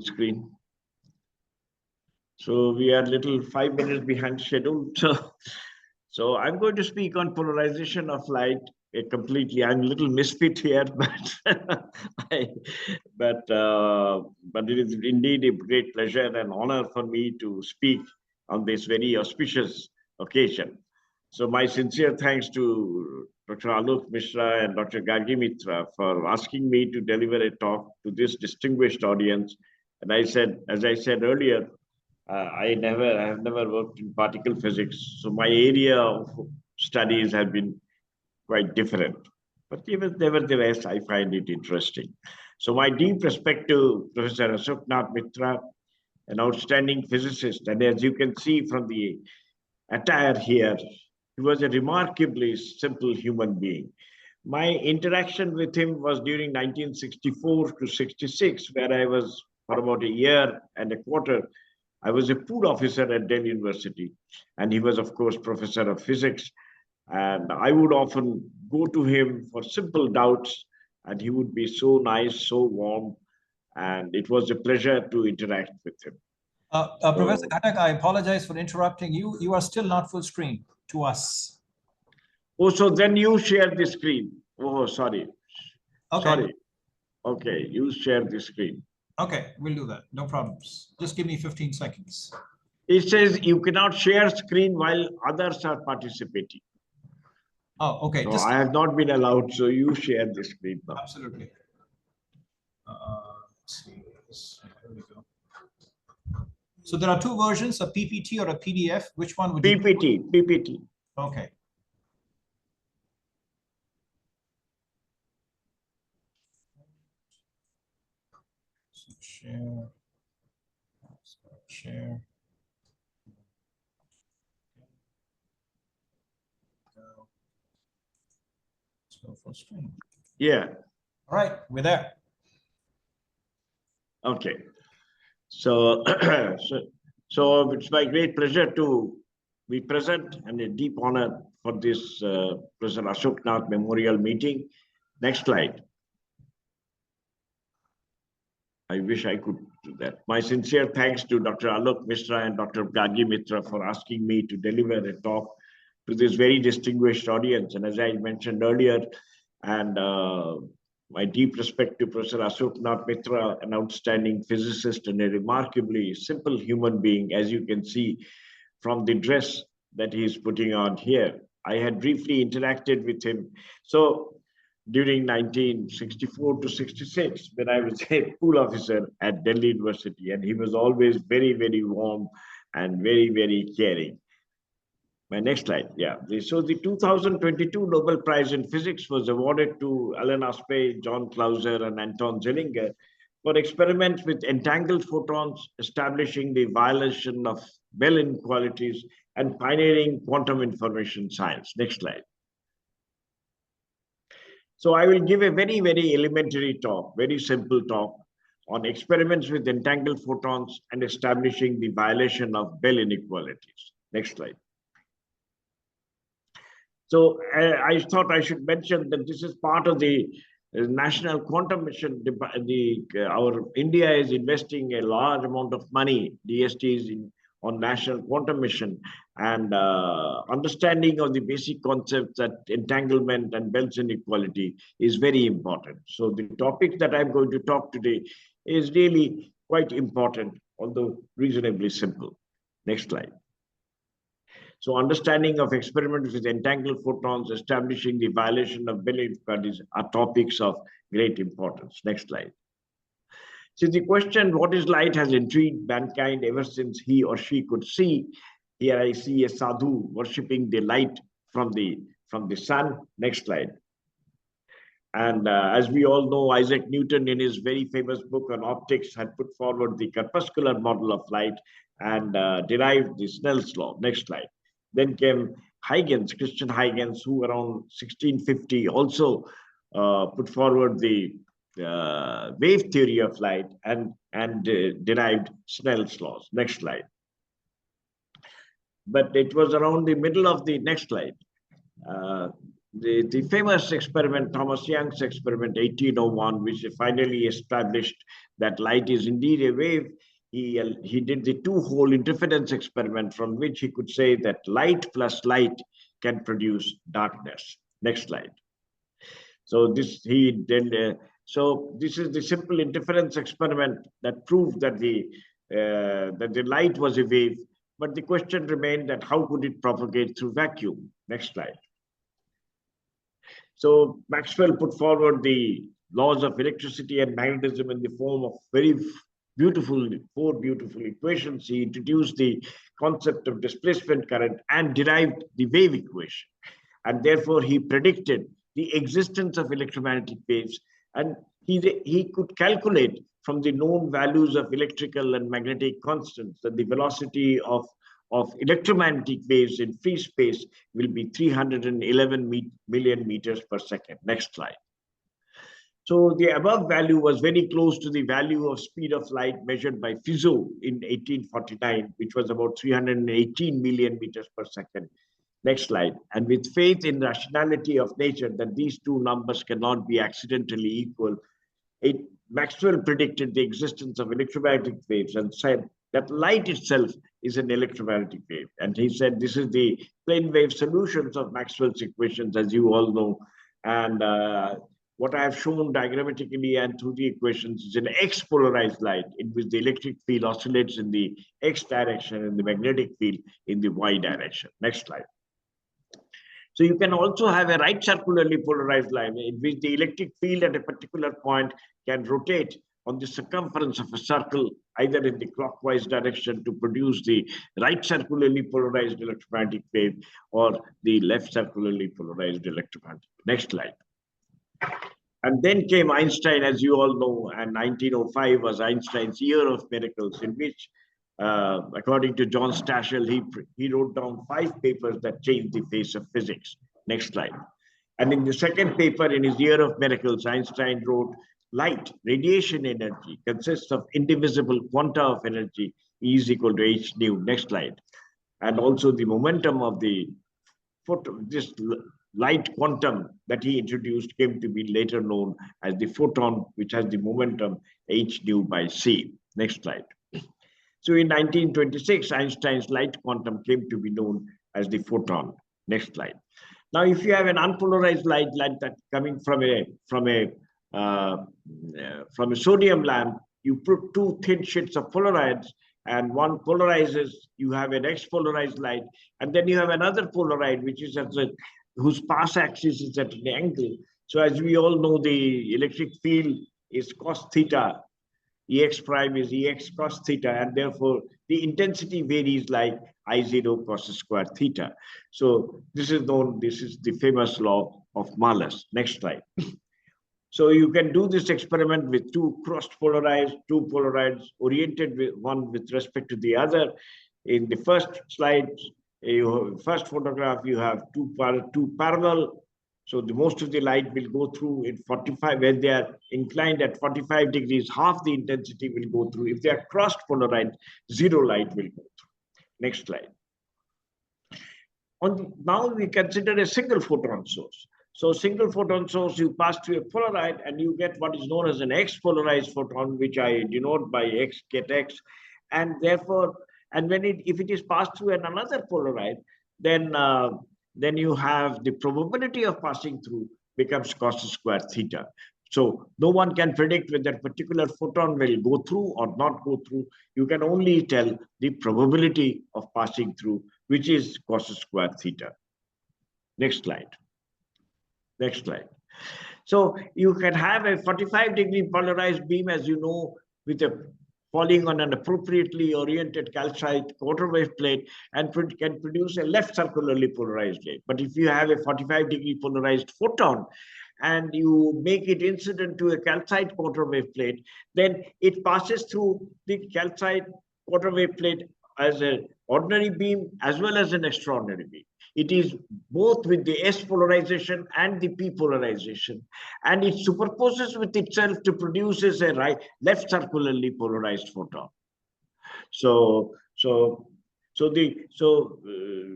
Screen. So we are little 5 minutes behind schedule. So I'm going to speak on polarization of light completely. I'm a little misfit here, but but it is indeed a great pleasure and honor for me to speak on this very auspicious occasion. So my sincere thanks to Dr. Alok Mishra and Dr. Gagi Mitra for asking me to deliver a talk to this distinguished audience. And as I said earlier, I have never worked in particle physics, so my area of studies have been quite different. But even nevertheless, I find it interesting. So my deep respect to Professor Ashok Mitra, an outstanding physicist, and as you can see from the attire here, he was a remarkably simple human being. My interaction with him was during 1964 to 66, where I was for about a year and a quarter. I was a pool officer at Delhi University, and he was, of course, professor of physics. And I would often go to him for simple doubts, and he would be so nice, so warm, and it was a pleasure to interact with him. Professor Ghatak, I apologize for interrupting you. You are still not full screen to us. Oh, so then you share the screen. Oh, sorry. Okay. Sorry. Okay, you share the screen. Okay, we'll do that. No problems. Just give me 15 seconds. It says you cannot share screen while others are participating. Oh, okay. So I have not been allowed, so you share the screen now. Absolutely. Let's see. Here we go. So there are two versions, a PPT or a PDF. Which one would you PPT, PPT. Okay. So share. Share. Let's go full screen. Yeah. All right, we're there. Okay. So, so it's my great pleasure to be present and a deep honor for this Professor Ashok Nath Memorial Meeting. Next slide. I wish I could do that. My sincere thanks to Dr. Alok Mishra and Dr. Gagi Mitra for asking me to deliver a talk to this very distinguished audience. And as I mentioned earlier, and my deep respect to Professor Ashok Nath Mitra, an outstanding physicist and a remarkably simple human being, as you can see from the dress that he's putting on here. I had briefly interacted with him. So during 1964 to 66, when I was a pool officer at Delhi University, and he was always very, very warm and very, very caring. My next slide, yeah. So the 2022 Nobel Prize in Physics was awarded to Alan Aspey, John Clauser, and Anton Zeilinger for experiments with entangled photons, establishing the violation of Bell inequalities, and pioneering quantum information science. Next slide. So I will give a very, very elementary talk, very simple talk on experiments with entangled photons and establishing the violation of Bell inequalities. Next slide. So I thought I should mention that this is part of the National Quantum Mission. Our India is investing a large amount of money, DSTs, on National Quantum Mission, and understanding of the basic concepts that entanglement and Bell's inequality is very important. So the topic that I'm going to talk today is really quite important, although reasonably simple. Next slide. So understanding of experiments with entangled photons, establishing the violation of Bell inequalities are topics of great importance. Next slide. So the question, what is light, has intrigued mankind ever since he or she could see. Here I see a sadhu worshipping the light from the sun. Next slide. And as we all know, Isaac Newton, in his very famous book on optics, had put forward the corpuscular model of light and derived the Snell's law. Next slide. Then came Huygens, Christian Huygens, who around 1650 also put forward the wave theory of light and derived Snell's laws. Next slide. But it was around the middle of the next slide. the famous experiment, Thomas Young's experiment, 1801, which finally established that light is indeed a wave. He did the two-hole interference experiment, from which he could say that light plus light can produce darkness. Next slide. So this he did. So this is the simple interference experiment that proved that the light was a wave. But the question remained that how could it propagate through vacuum? Next slide. So Maxwell put forward the laws of electricity and magnetism in the form of four beautiful equations. He introduced the concept of displacement current and derived the wave equation. And therefore, he predicted the existence of electromagnetic waves, and he could calculate from the known values of electrical and magnetic constants that the velocity of electromagnetic waves in free space will be 311 million meters per second. Next slide. So the above value was very close to the value of speed of light measured by Fizeau in 1849, which was about 318 million meters per second. Next slide. And with faith in rationality of nature that these two numbers cannot be accidentally equal, Maxwell predicted the existence of electromagnetic waves and said that light itself is an electromagnetic wave. And he said this is the plane wave solutions of Maxwell's equations, as you all know. And what I have shown diagrammatically and through the equations is an X-polarized light in which the electric field oscillates in the X direction and the magnetic field in the Y direction. Next slide. So you can also have a right circularly polarized line in which the electric field at a particular point can rotate on the circumference of a circle, either in the clockwise direction to produce the right circularly polarized electromagnetic wave or the left circularly polarized electromagnetic. Next slide. And then came Einstein, as you all know, and 1905 was Einstein's year of miracles, in which, according to John Stachel, he wrote down 5 papers that changed the face of physics. Next slide. And in the second paper, in his year of miracles, Einstein wrote, light, radiation energy, consists of indivisible quanta of energy, E is equal to h nu. Next slide. And also the momentum of this light quantum that he introduced came to be later known as the photon, which has the momentum h nu by c. Next slide. So in 1926, Einstein's light quantum came to be known as the photon. Next slide. Now, if you have an unpolarized light like that coming from a sodium lamp, you put 2 thin sheets of polarides, and one polarizes, you have an X-polarized light, and then you have another polaride, which is whose pass axis is at an angle. So as we all know, the electric field is cos theta, Ex prime is Ex cos theta, and therefore the intensity varies like I0 cos square theta. So this is the famous law of Malus. Next slide. So you can do this experiment with 2 crossed polarides, 2 polarides oriented with one with respect to the other. In the first slide, first photograph, you have two parallel. So the most of the light will go through in 45. When they are inclined at 45 degrees, half the intensity will go through. If they are crossed polarides, 0 light will go through. Next slide. Now we consider a single photon source. So single photon source, you pass through a polaride and you get what is known as an X-polarized photon, which I denote by X, get X. And therefore, if it is passed through another polaride, then you have the probability of passing through becomes cos square theta. So no one can predict whether a particular photon will go through or not go through. You can only tell the probability of passing through, which is cos square theta. Next slide. Next slide. So you can have a 45-degree polarized beam, as you know, with falling on an appropriately oriented calcite quarter wave plate, and can produce a left circularly polarized ray. But if you have a 45-degree polarized photon and you make it incident to a calcite quarter wave plate, then it passes through the calcite quarter wave plate as an ordinary beam as well as an extraordinary beam. It is both with the S polarization and the P polarization, and it superposes with itself to produce a left circularly polarized photon. So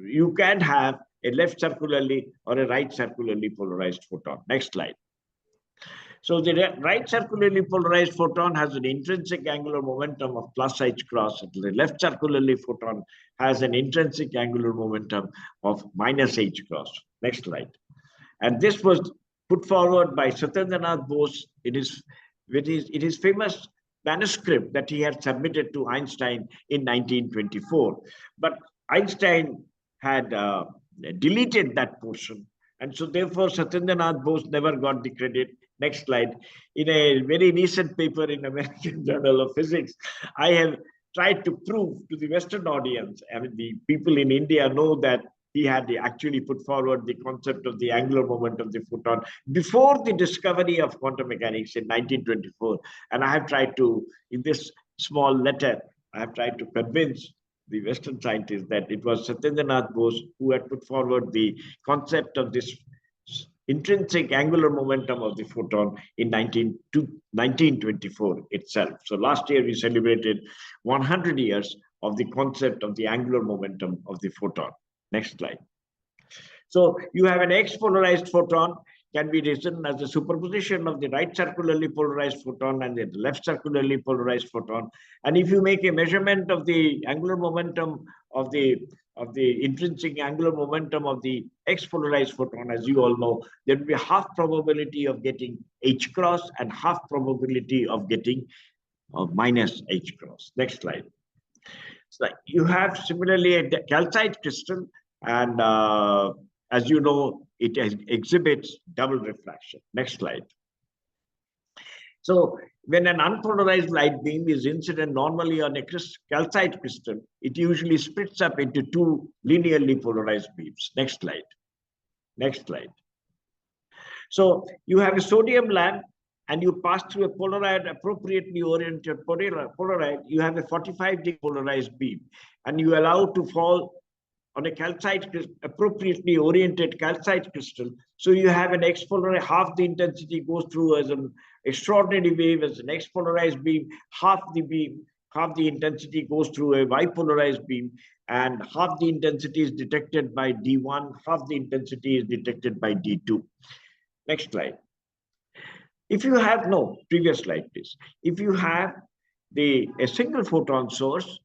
you can have a left circularly or a right circularly polarized photon. Next slide. So the right circularly polarized photon has an intrinsic angular momentum of plus h cross. The left circularly photon has an intrinsic angular momentum of minus h cross. Next slide. And this was put forward by Satyendranath Bose in his famous manuscript that he had submitted to Einstein in 1924. But Einstein had deleted that portion. And so therefore, Satyendranath Bose never got the credit. Next slide. In a very recent paper in American Journal of Physics, I have tried to prove to the Western audience, I mean, the people in India know that he had actually put forward the concept of the angular momentum of the photon before the discovery of quantum mechanics in 1924. And I have tried to, in this small letter, I have tried to convince the Western scientists that it was Satyendranath Bose who had put forward the concept of this intrinsic angular momentum of the photon in 1924 itself. So last year we celebrated 100 years of the concept of the angular momentum of the photon. Next slide. So you have an X-polarized photon can be written as a superposition of the right circularly polarized photon and the left circularly polarized photon. And if you make a measurement of the angular momentum of the intrinsic angular momentum of the X-polarized photon, as you all know, there will be half probability of getting H cross and half probability of getting minus H cross. Next slide. So you have similarly a calcite crystal, and as you know, it exhibits double refraction. Next slide. So when an unpolarized light beam is incident normally on a calcite crystal, it usually splits up into two linearly polarized beams. Next slide. Next slide. So you have a sodium lamp and you pass through a polarized, appropriately oriented polarized, you have a 45-degree polarized beam, and you allow to fall on a calcite, appropriately oriented calcite crystal. So you have an X-polarized, half the intensity goes through as an extraordinary wave as an X-polarized beam, half the intensity goes through a Y-polarized beam, and half the intensity is detected by D1, half the intensity is detected by D2. Next slide. If you have, no, previous slide, please. If you have a single photon source,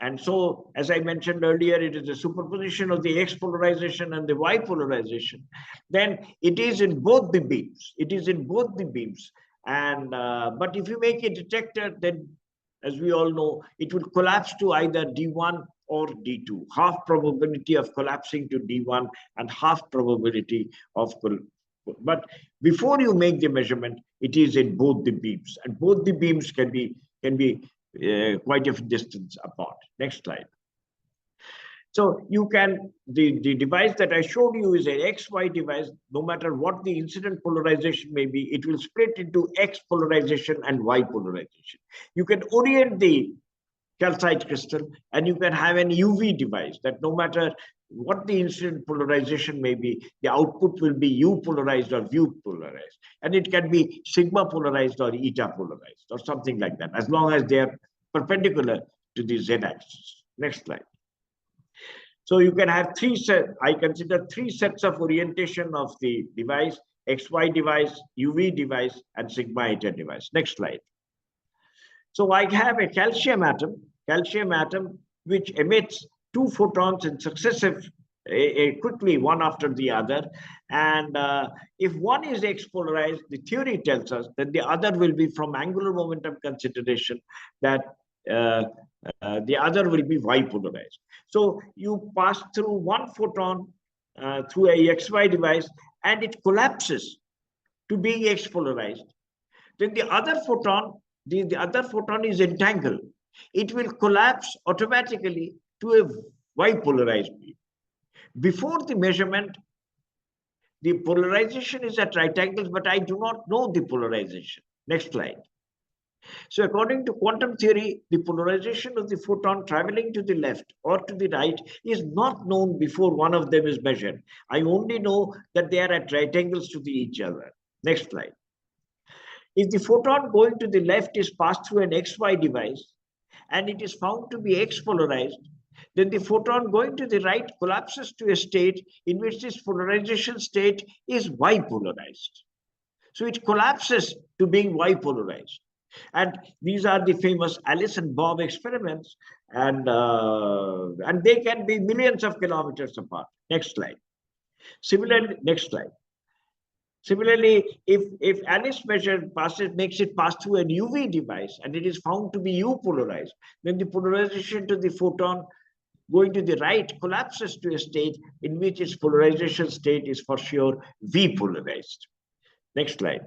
and so, as I mentioned earlier, it is a superposition of the X polarization and the Y polarization, then it is in both the beams. It is in both the beams. And but if you make a detector, then as we all know, it will collapse to either D1 or D2. Half probability of collapsing to D1 and half probability of but before you make the measurement, it is in both the beams, and both the beams can be quite a distance apart. Next slide. So you can, the device that I showed you is an XY device. No matter what the incident polarization may be, it will split into X polarization and Y polarization. You can orient the calcite crystal, and you can have an UV device that no matter what the incident polarization may be, the output will be U polarized or V polarized. And it can be sigma polarized or eta polarized or something like that, as long as they are perpendicular to the Z-axis. Next slide. So you can have three sets, I consider three sets of orientation of the device: XY device, UV device, and sigma eta device. Next slide. So I have a calcium atom which emits two photons in successive, quickly one after the other. And if one is X polarized, the theory tells us that the other will be, from angular momentum consideration, that the other will be Y polarized. So you pass through one photon through a XY device, and it collapses to being X polarized. Then the other photon, the other photon is entangled. It will collapse automatically to a Y polarized beam. Before the measurement, the polarization is at right angles, but I do not know the polarization. Next slide. So according to quantum theory, the polarization of the photon traveling to the left or to the right is not known before one of them is measured. I only know that they are at right angles to each other. Next slide. If the photon going to the left is passed through an XY device and it is found to be X polarized, then the photon going to the right collapses to a state in which this polarization state is Y polarized. So it collapses to being Y polarized. And these are the famous Alice and Bob experiments, and they can be millions of kilometers apart. Next slide. Similarly, next slide. Similarly, if Alice measure makes it pass through an UV device and it is found to be U polarized, then the polarization to the photon going to the right collapses to a state in which its polarization state is for sure V polarized. Next slide.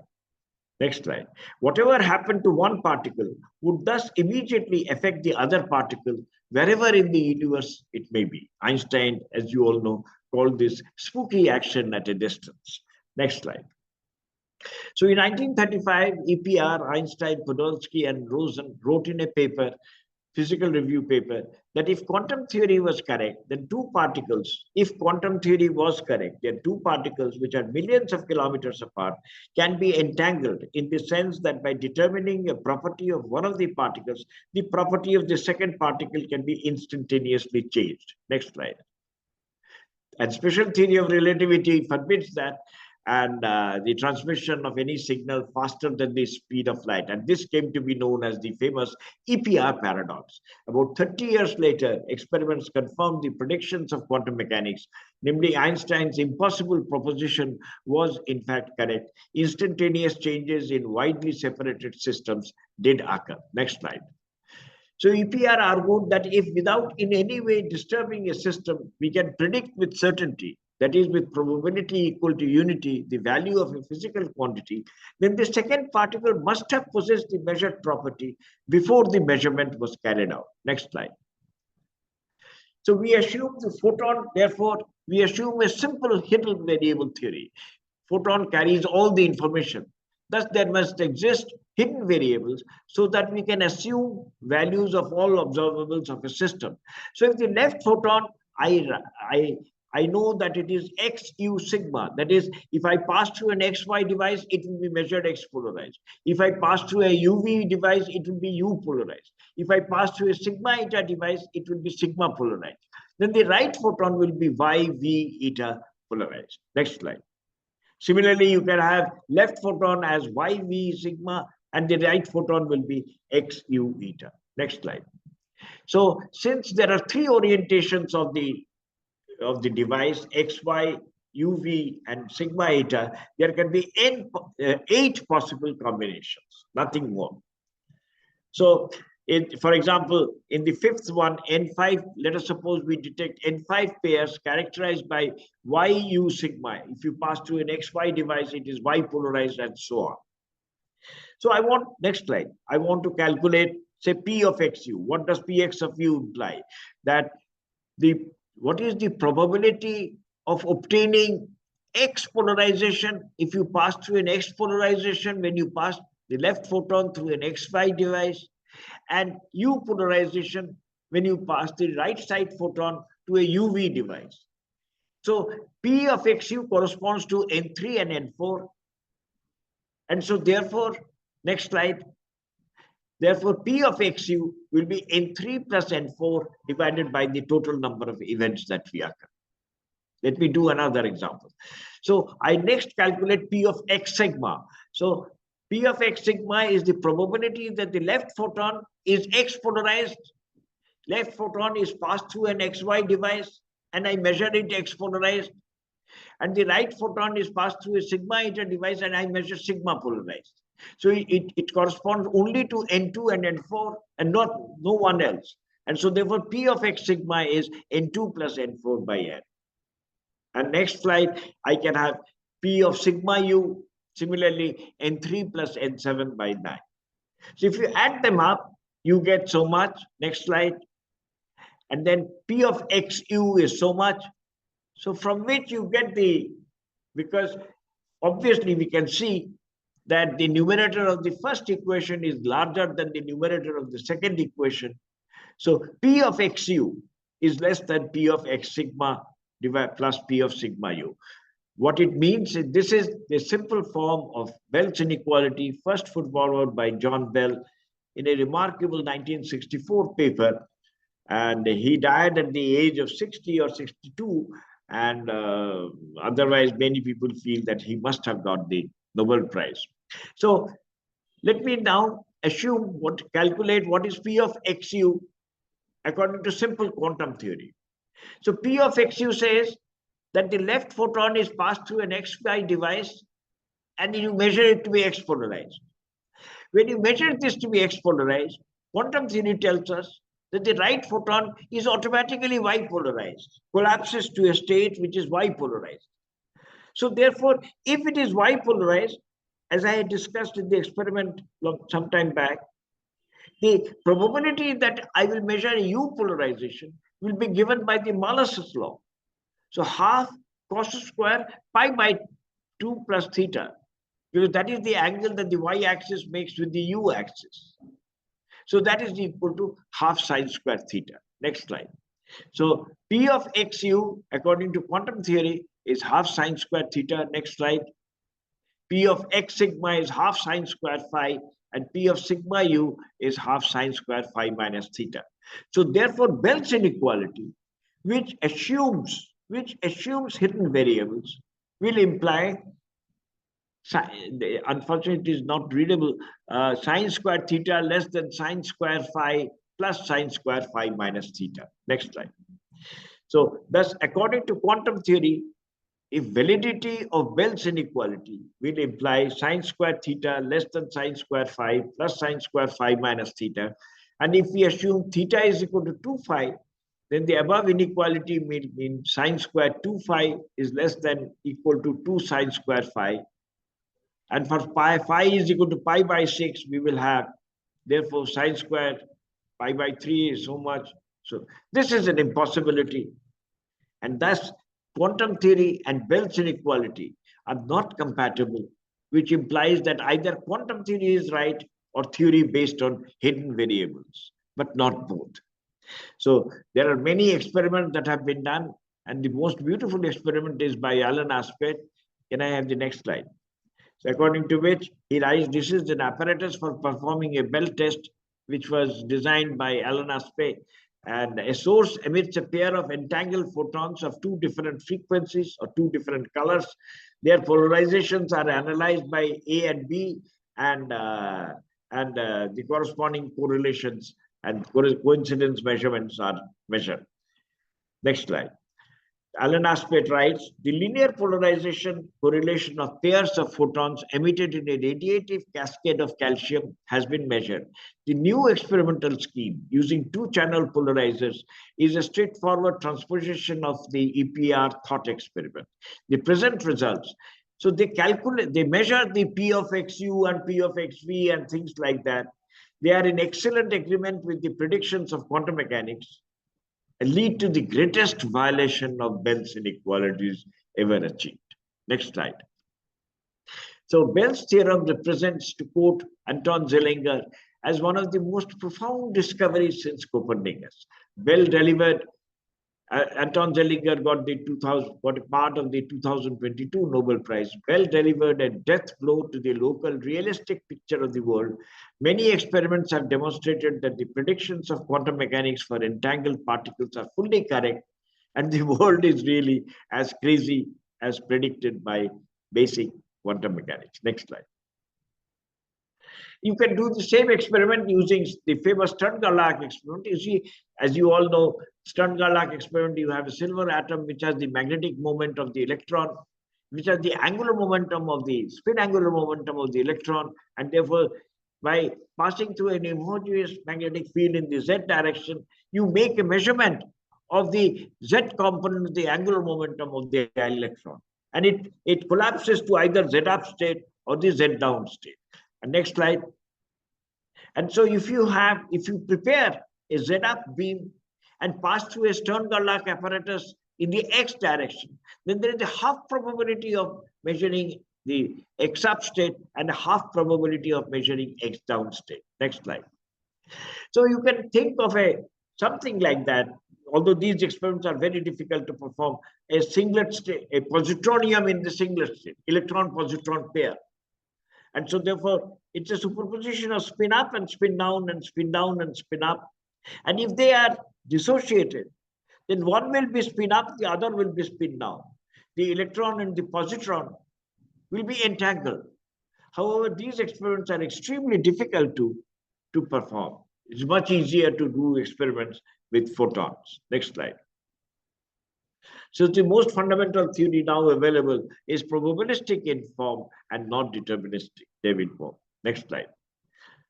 Next slide. Whatever happened to one particle would thus immediately affect the other particle wherever in the universe it may be. Einstein, as you all know, called this spooky action at a distance. Next slide. So in 1935, EPR, Einstein, Podolsky, and Rosen wrote in a paper, physical review paper, that if quantum theory was correct, then two particles, if quantum theory was correct, then two particles which are millions of kilometers apart can be entangled in the sense that by determining a property of one of the particles, the property of the second particle can be instantaneously changed. Next slide. And special theory of relativity forbids that, and the transmission of any signal faster than the speed of light. And this came to be known as the famous EPR paradox. About 30 years later, experiments confirmed the predictions of quantum mechanics, namely Einstein's impossible proposition was in fact correct. Instantaneous changes in widely separated systems did occur. Next slide. So EPR argued that if without in any way disturbing a system, we can predict with certainty, that is with probability equal to unity, the value of a physical quantity, then the second particle must have possessed the measured property before the measurement was carried out. Next slide. So we assume the photon, therefore, we assume a simple hidden variable theory. Photon carries all the information. Thus, there must exist hidden variables so that we can assume values of all observables of a system. So if the left photon, I know that it is XU sigma. That is, if I pass through an XY device, it will be measured X polarized. If I pass through a UV device, it will be U polarized. If I pass through a sigma eta device, it will be sigma polarized. Then the right photon will be YV eta polarized. Next slide. Similarly, you can have left photon as YV sigma and the right photon will be XU eta. Next slide. So since there are three orientations of the device, XY, UV, and sigma eta, there can be 8 possible combinations, nothing more. So for example, in the fifth one, N5, let us suppose we detect N5 pairs characterized by YU sigma. If you pass through an XY device, it is Y polarized and so on. So I want, next slide, I want to calculate, say, P of XU. What does Px of U imply? That what is the probability of obtaining X polarization if you pass through an X polarization when you pass the left photon through an XY device, and U polarization when you pass the right side photon to a UV device. So P of XU corresponds to N3 and N4. And so therefore, next slide, therefore P of XU will be N3 plus N4 divided by the total number of events that we occur. Let me do another example. So I next calculate P of X sigma. So P of X sigma is the probability that the left photon is X polarized. Left photon is passed through an XY device and I measure it X polarized. And the right photon is passed through a sigma eta device and I measure sigma polarized. So it corresponds only to N2 and N4 and no one else. And so therefore P of X sigma is N2 plus N4 by N. And next slide, I can have P of sigma U, similarly N3 plus N7 by 9. So if you add them up, you get so much. Next slide. And then P of XU is so much. So from which you get because obviously we can see that the numerator of the first equation is larger than the numerator of the second equation. So P of XU is less than P of X sigma plus P of sigma U. What it means is this is the simple form of Bell's inequality, first put forward by John Bell in a remarkable 1964 paper, And he died at the age of 60 or 62. And otherwise, many people feel that he must have got the Nobel Prize. So let me now calculate what is P of xu according to simple quantum theory. So P of xu says that the left photon is passed through an xy device and you measure it to be x polarized. When you measure this to be x polarized, quantum theory tells us that the right photon is automatically y polarized, collapses to a state which is y polarized. So therefore, if it is y polarized, as I had discussed in the experiment some time back, the probability that I will measure a U polarization will be given by the Malus's law. So half cos square pi by 2 plus theta, because that is the angle that the y-axis makes with the u-axis. So that is equal to half sine square theta. Next slide. So P of xu, according to quantum theory, is half sine square theta. Next slide. P of x sigma is half sine square phi, and P of sigma u is half sine square phi minus theta. So therefore, Bell's inequality, which assumes hidden variables, will imply, unfortunately it is not readable, sine square theta less than sine square phi plus sine square phi minus theta. Next slide. So thus, according to quantum theory, if validity of Bell's inequality will imply sine square theta less than sine square phi plus sine square phi minus theta, and if we assume theta is equal to 2 phi, then the above inequality means sine square 2 phi is less than equal to 2 sine square phi. And for phi is equal to pi by 6, we will have, therefore, sine square pi by 3 is so much. So this is an impossibility. And thus, quantum theory and Bell's inequality are not compatible, which implies that either quantum theory is right or theory based on hidden variables, but not both. So there are many experiments that have been done, and the most beautiful experiment is by Alan Aspect. Can I have the next slide? So according to which he writes, this is an apparatus for performing a Bell test, which was designed by Alan Aspect. And a source emits a pair of entangled photons of two different frequencies or two different colors. Their polarizations are analyzed by A and B, and the corresponding correlations and coincidence measurements are measured. Next slide. Alan Aspect writes, the linear polarization correlation of pairs of photons emitted in a radiative cascade of calcium has been measured. The new experimental scheme using two-channel polarizers is a straightforward transposition of the EPR thought experiment. The present results, so they measure the P of xu and P of xv and things like that. They are in excellent agreement with the predictions of quantum mechanics, lead to the greatest violation of Bell's inequalities ever achieved. Next slide. So Bell's theorem represents, to quote Anton Zeilinger, as one of the most profound discoveries since Copernicus. Bell delivered, Anton Zeilinger got a part of the 2022 Nobel Prize. Bell delivered a death blow to the local realistic picture of the world. Many experiments have demonstrated that the predictions of quantum mechanics for entangled particles are fully correct, and the world is really as crazy as predicted by basic quantum mechanics. Next slide. You can do the same experiment using the famous Stern-Gerlach experiment. You see, as you all know, Stern-Gerlach experiment, you have a silver atom which has the magnetic moment of the electron, which has the angular momentum of the spin angular momentum of the electron, and therefore, by passing through an homogeneous magnetic field in the z direction, you make a measurement of the z component of the angular momentum of the electron, and it collapses to either z up state or the z down state. And next slide. And so if you prepare a z up beam and pass through a Stern-Gerlach apparatus in the x direction, then there is a half probability of measuring the x up state and a half probability of measuring x down state. Next slide. So you can think of something like that, although these experiments are very difficult to perform, a singlet state, a positronium in the singlet state, electron-positron pair. And so therefore, it's a superposition of spin up and spin down and spin down and spin up. And if they are dissociated, then one will be spin up, the other will be spin down. The electron and the positron will be entangled. However, these experiments are extremely difficult to perform. It's much easier to do experiments with photons. Next slide. So the most fundamental theory now available is probabilistic in form and not deterministic, David Bohm. Next slide.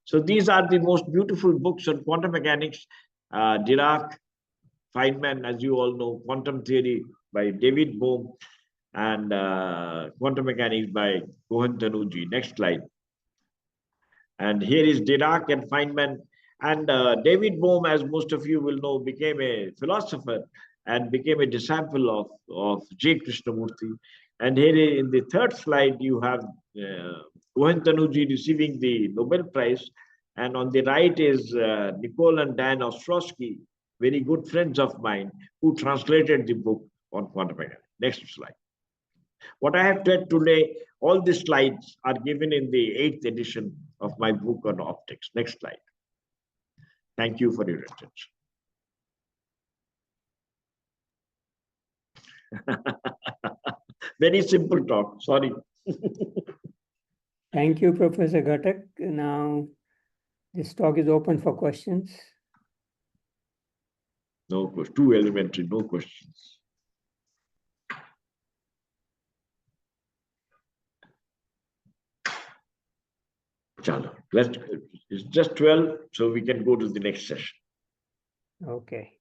So these are the most beautiful books on quantum mechanics. Dirac, Feynman, as you all know, quantum theory by David Bohm, and quantum mechanics by Rohan Tanuji. Next slide. And here is Dirac and Feynman. And David Bohm, as most of you will know, became a philosopher and became a disciple of J. Krishnamurti. And here in the third slide, you have Rohan Tanuji receiving the Nobel Prize. And on the right is Nicole and Dan Ostrowski, very good friends of mine, who translated the book on quantum mechanics. Next slide. What I have said today, all the slides are given in the 8th edition of my book on optics. Next slide. Thank you for your attention. Very simple talk, sorry. Thank you, Professor Ghatak. Now, this talk is open for questions. No questions, too elementary, no questions. Chalo, it's just 12, so we can go to the next session. Okay.